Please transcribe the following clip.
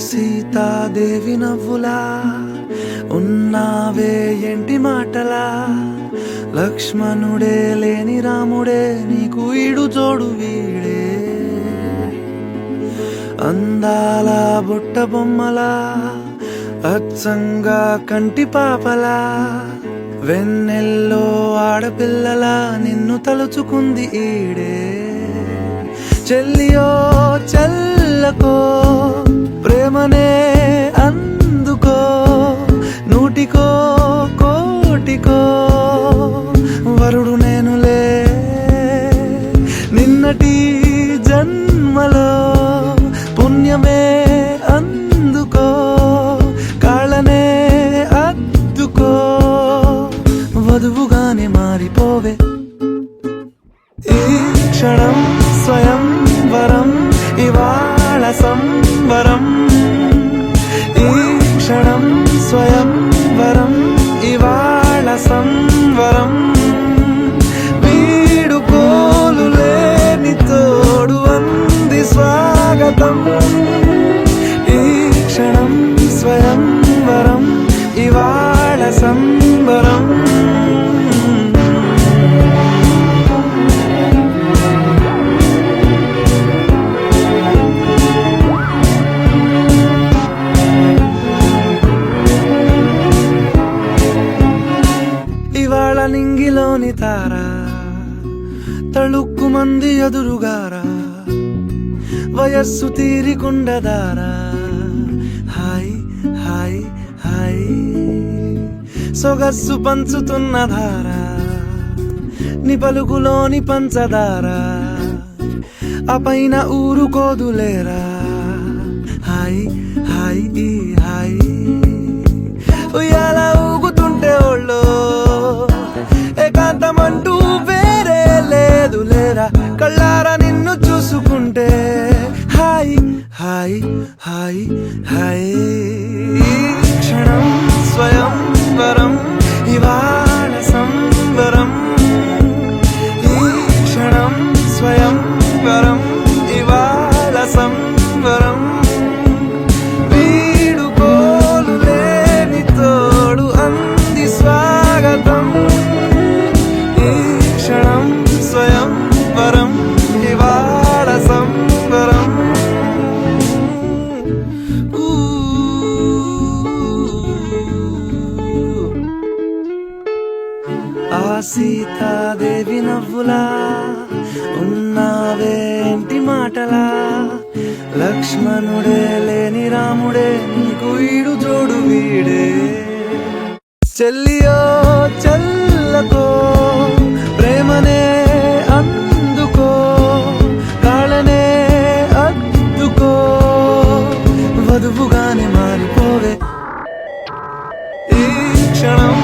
సీతాదేవి నవ్వులా ఉన్నావే ఎంటి మాటలా, లక్ష్మణుడే లేని రాముడే నీకు ఈడు జోడు వీడే. అందాల బుట్ట బొమ్మలా అచ్చంగా కంటి పాపలా, వెన్నెల్లో ఆడపిల్లలా నిన్ను తలుచుకుంది ఈడే. చెల్లియో చెల్లకో ప్రేమనే అందుకో, నూటికో కోటికో వరుడు నేనులే. నిన్నటి జన్మలో పుణ్యమే అందుకో, కాళ్ళనే అద్దుకో, వధువుగానే మారిపోవే. ఈ క్షణం స్వయం వరం, ఇవాళ సంవరం. ఈ క్షణం స్వయం వరం, ఇవాళ సంవరం. వీడుకోలు లేని తోడు అంది స్వాగతం. ఈ క్షణం స్వయం వరం, ఇవాళ సంవరం. ఇవాళ నింగిలోని తారా తళుక్కు మంది ఎదురుగారా, వయస్సు తీరికుండదారా. హాయ్ హాయ్ హాయ్ సొగస్సు పంచుతున్న ధారా, నీ పలుకులోని పంచదారా, ఆ పైన ఊరుకోదులేరా. హాయ్ హాయ్ ఈ హాయ్ ఉయ్యాల ఊగుతుంటే ఓళ్ళో ఏకాంతమంటూ వేరే లేదు లేరా. కళ్ళారా నిన్ను చూసుకుంటే హాయ్ హాయ్ హాయ్ హాయ్. క్షణం స్వయం వరం, ఇవాళ సంవరం. ఈ క్షణం స్వయం వరం, ఇవాళ సంవరం. వీడుకోలు లేని తోడు అంది స్వాగతం. ఈ క్షణం స్వయం వరం, ఇవాళ సంవరం. ఆ సీతాదేవి నవ్వులా ఉన్నావేంటి మాటలా, లక్ష్మణుడే లేని రాముడే నీకు ఈడు జోడు వీడే. చెల్లియో చెల్లకో ప్రేమనే అందుకో, కాళ్ళనే అద్దుకో, వధువుగానే మారిపోవే. ఈ క్షణం